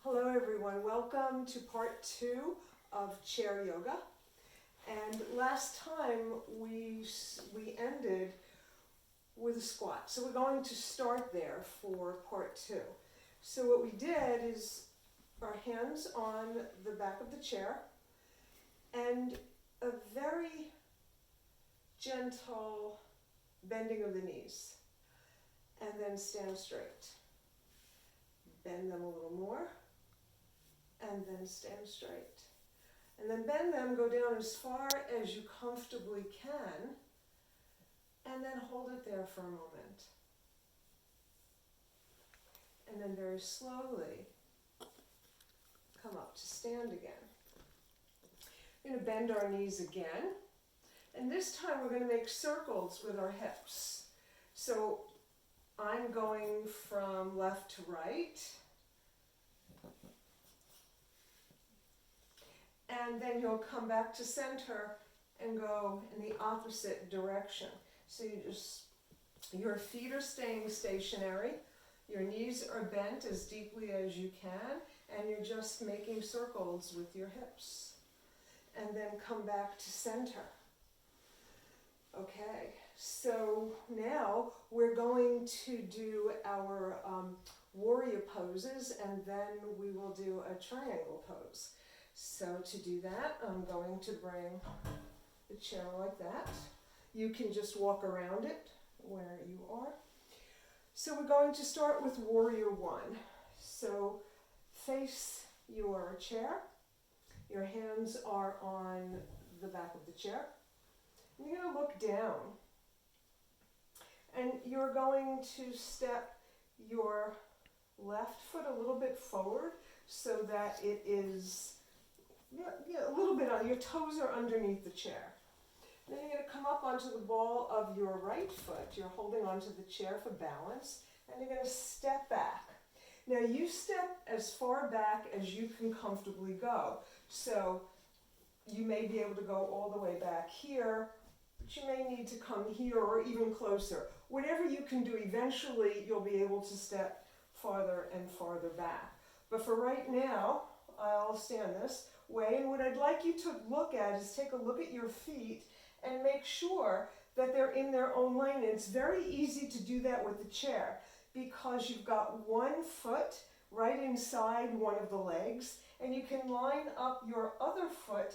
Hello everyone, welcome to part 2 of chair yoga. And last time we ended with a squat. So we're going to start there for part 2. So what we did is our hands on the back of the chair and a very gentle bending of the knees. And then stand straight. Bend them a little more. And then stand straight. And then bend them, go down as far as you comfortably can, and then hold it there for a moment. And then very slowly come up to stand again. We're going to bend our knees again, and this time we're going to make circles with our hips. So I'm going from left to right. And then you'll come back to center and go in the opposite direction. So your feet are staying stationary, your knees are bent as deeply as you can, and you're just making circles with your hips. And then come back to center. Okay, so now we're going to do our warrior poses, and then we will do a triangle pose. So to do that, I'm going to bring the chair like that. You can just walk around it where you are. So we're going to start with Warrior 1. So face your chair. Your hands are on the back of the chair. And you're going to look down. And you're going to step your left foot a little bit forward so that it is a little bit on, your toes are underneath the chair. And then you're going to come up onto the ball of your right foot. You're holding onto the chair for balance, and you're going to step back. Now you step as far back as you can comfortably go. So you may be able to go all the way back here, but you may need to come here or even closer. Whatever you can do, eventually you'll be able to step farther and farther back. But for right now, I'll stand this way, and what I'd like you to look at is take a look at your feet and make sure that they're in their own lane. And it's very easy to do that with the chair because you've got one foot right inside one of the legs, and you can line up your other foot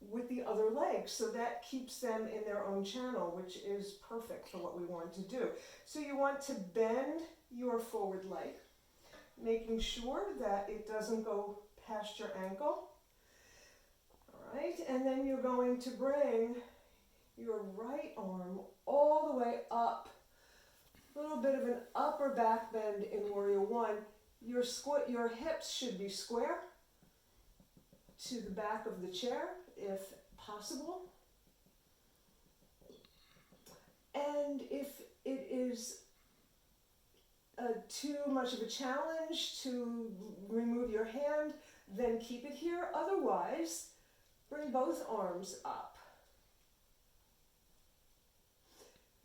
with the other leg, so that keeps them in their own channel, which is perfect for what we want to do. So you want to bend your forward leg, making sure that it doesn't go past your ankle. All right, and then you're going to bring your right arm all the way up. A little bit of an upper back bend in Warrior 1. Your hips should be square to the back of the chair, if possible. And if it is too much of a challenge to remove your hand, then keep it here. Otherwise, bring both arms up.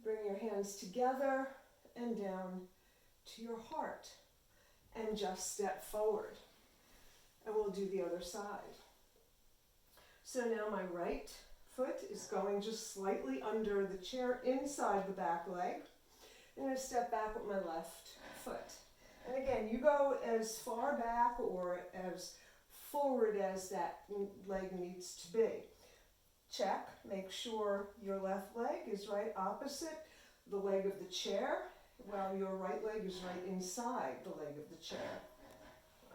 Bring your hands together and down to your heart. And just step forward. And we'll do the other side. So now my right foot is going just slightly under the chair inside the back leg. I'm going to step back with my left foot. And again, you go as far back or as forward as that leg needs to be. Check, make sure your left leg is right opposite the leg of the chair, while your right leg is right inside the leg of the chair.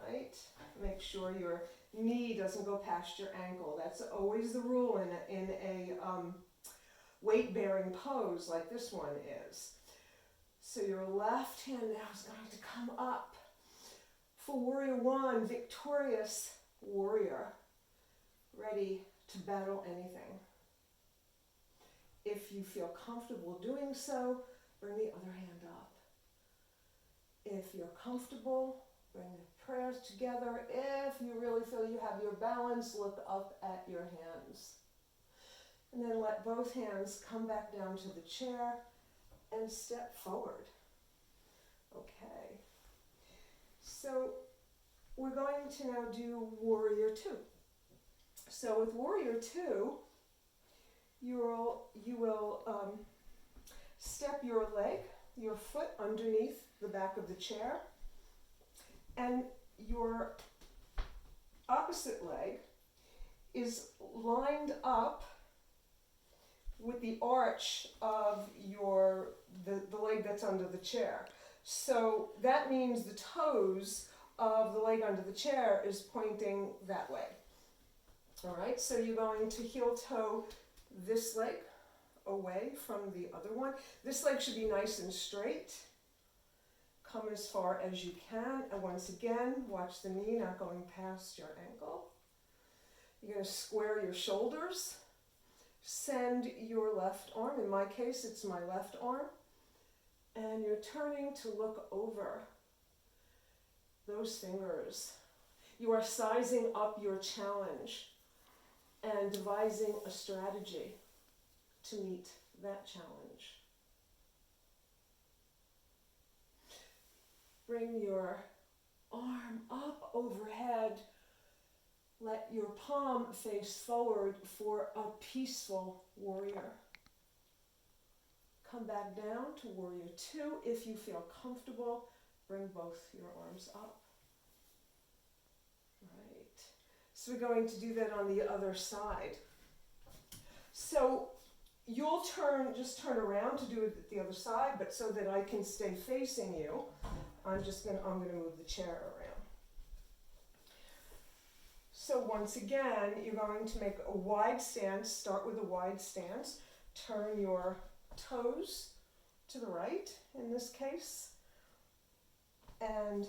Right? Make sure your knee doesn't go past your ankle. That's always the rule in a weight-bearing pose like this one is. So your left hand now is going to come up for Warrior 1, victorious warrior, ready to battle anything. If you feel comfortable doing so, bring the other hand up. If you're comfortable, bring the prayers together. If you really feel you have your balance, look up at your hands. And then let both hands come back down to the chair and step forward. Okay. So we're going to now do warrior two. So with warrior two, you will step your leg, your foot underneath the back of the chair, and your opposite leg is lined up with the arch of the leg that's under the chair. So that means the toes of the leg under the chair is pointing that way. All right, so you're going to heel toe this leg away from the other one. This leg should be nice and straight. Come as far as you can, and once again, watch the knee not going past your ankle. You're going to square your shoulders. Send your left arm, in my case it's my left arm, and you're turning to look over those fingers. You are sizing up your challenge and devising a strategy to meet that challenge. Bring your arm up overhead. Let your palm face forward for a peaceful warrior. Come back down to warrior two. If you feel comfortable, bring both your arms up. Right. So we're going to do that on the other side. So you'll just turn around to do it at the other side, but so that I can stay facing you, I'm going to move the chair around. So once again, you're going to make a wide stance, start with a wide stance, turn your toes to the right in this case, and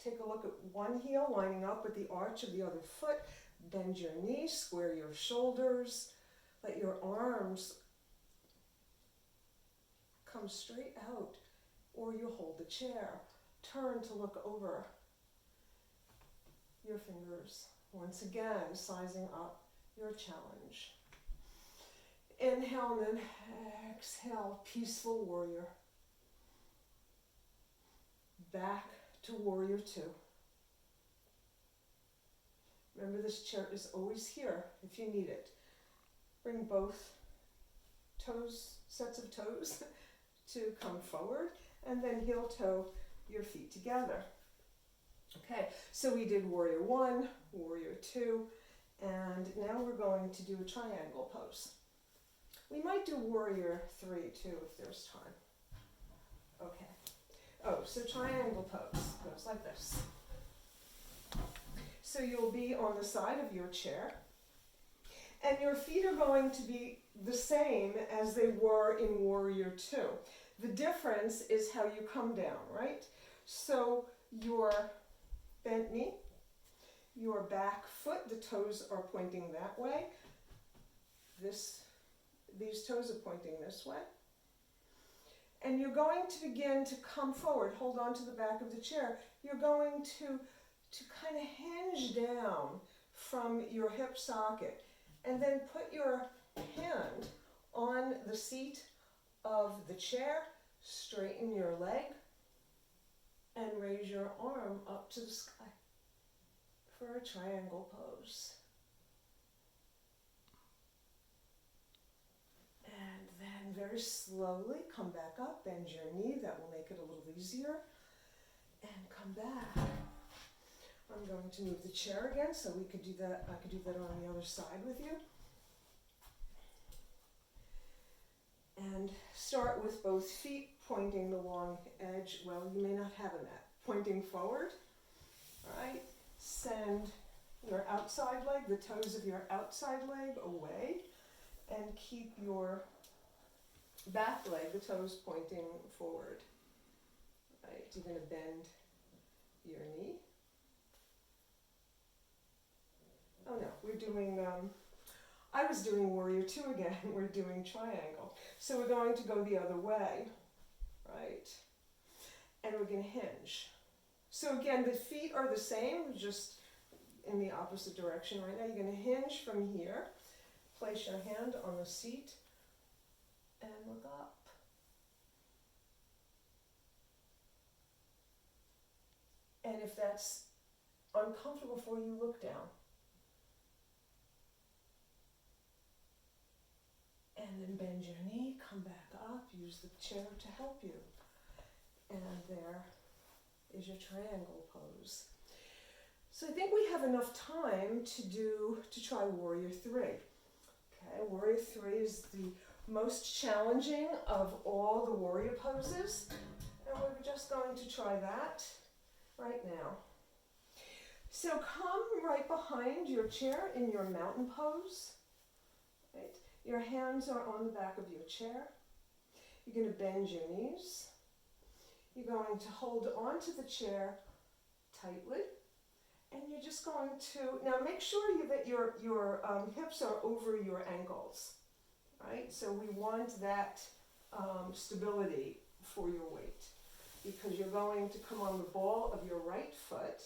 take a look at one heel lining up with the arch of the other foot, bend your knee, square your shoulders, let your arms come straight out, or you hold the chair, turn to look over your fingers. Once again, sizing up your challenge. Inhale and then exhale, peaceful warrior. Back to warrior two. Remember, this chair is always here if you need it. Bring both sets of toes to come forward, and then heel toe your feet together. Okay, so we did warrior one, warrior two, and now we're going to do a triangle pose. We might do warrior three too if there's time. Okay. Oh, so triangle pose goes like this. So you'll be on the side of your chair, and your feet are going to be the same as they were in warrior two. The difference is how you come down, right? So your bent knee, your back foot, the toes are pointing that way. These toes are pointing this way. And you're going to begin to come forward, hold on to the back of the chair. You're going to kind of hinge down from your hip socket, and then put your hand on the seat of the chair, straighten your leg, and raise your arm up to the sky for a triangle pose. And then very slowly come back up, bend your knee, that will make it a little easier, and come back. I'm going to move the chair again so we could do that. I could do that on the other side with you. And start with both feet pointing the long edge. Well, you may not have a mat. Pointing forward. All right. Send your outside leg, the toes of your outside leg away, and keep your back leg, the toes pointing forward. All right. You're going to bend your knee. Oh no, we're doing, I was doing warrior two again, we're doing triangle. So we're going to go the other way, right? And we're going to hinge. So again, the feet are the same, just in the opposite direction right now. You're going to hinge from here, place your hand on the seat, and look up. And if that's uncomfortable for you, look down. And then bend your knee, come back up, use the chair to help you. And there is your triangle pose. So I think we have enough time to try Warrior 3. Okay, Warrior 3 is the most challenging of all the warrior poses. And we're just going to try that right now. So come right behind your chair in your mountain pose. Right? Your hands are on the back of your chair. You're going to bend your knees. You're going to hold onto the chair tightly. And you're just going to, now make sure that your hips are over your ankles. Right? So we want that stability for your weight, because you're going to come on the ball of your right foot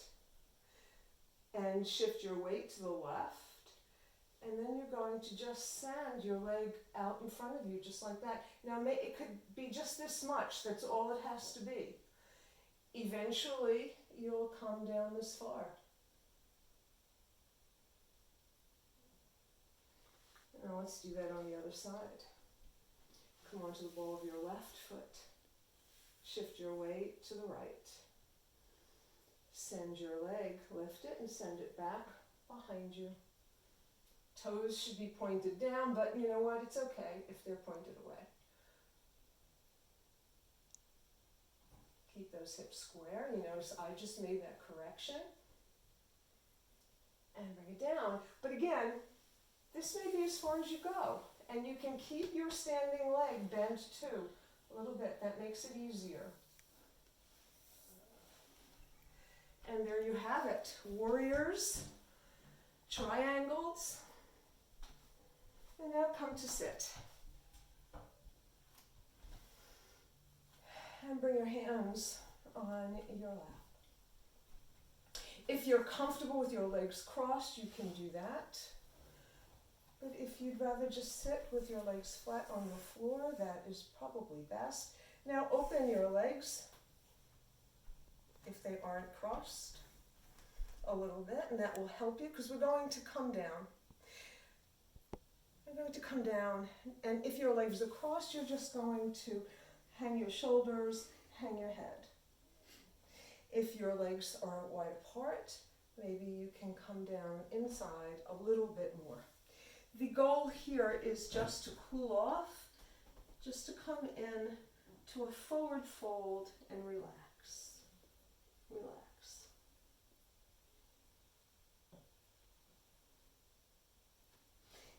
and shift your weight to the left, and then you're going to just send your leg out in front of you just like that. Now it could be just this much, that's all it has to be. Eventually you'll come down this far. Now let's do that on the other side. Come onto the ball of your left foot. Shift your weight to the right. Send your leg, lift it and send it back behind you. Toes should be pointed down, but you know what? It's okay if they're pointed away. Keep those hips square. You notice I just made that correction. And bring it down. But again, this may be as far as you go. And you can keep your standing leg bent too, a little bit. That makes it easier. And there you have it. Warriors, triangles. And now come to sit. And bring your hands on your lap. If you're comfortable with your legs crossed, you can do that. But if you'd rather just sit with your legs flat on the floor, that is probably best. Now open your legs, if they aren't crossed, a little bit, and that will help you, because we're going to come down. We're going to come down, and if your legs are crossed, you're just going to hang your shoulders, hang your head. If your legs are wide apart, maybe you can come down inside a little bit more. The goal here is just to cool off, just to come in to a forward fold and relax. Relax.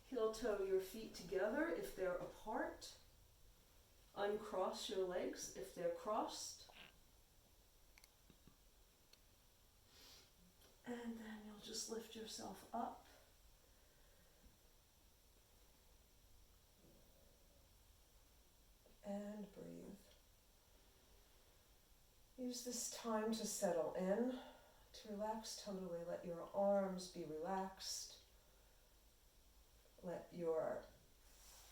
Heel toe your feet together if they're apart. Uncross your legs if they're crossed. And then you'll just lift yourself up. And breathe. Use this time to settle in, to relax totally. Let your arms be relaxed. Let your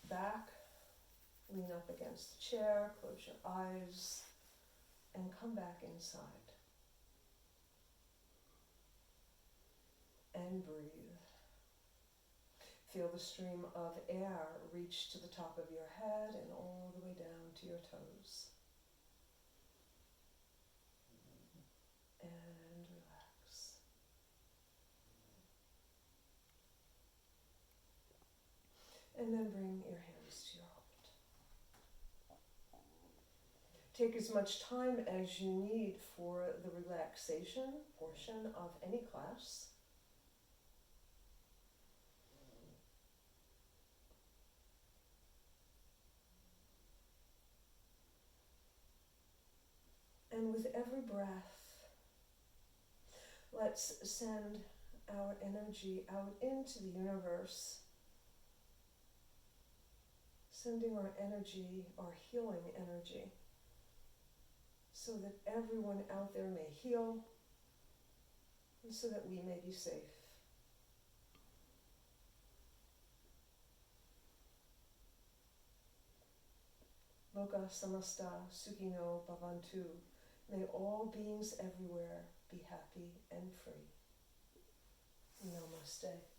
back lean up against the chair, close your eyes, and come back inside. And breathe. Feel the stream of air reach to the top of your head and all the way down to your toes. And relax. And then bring your hands to your heart. Take as much time as you need for the relaxation portion of any class. And with every breath, let's send our energy out into the universe, sending our energy, our healing energy, so that everyone out there may heal, and so that we may be safe. Loka samasta sukhino bhavantu. May all beings everywhere be happy and free. Namaste.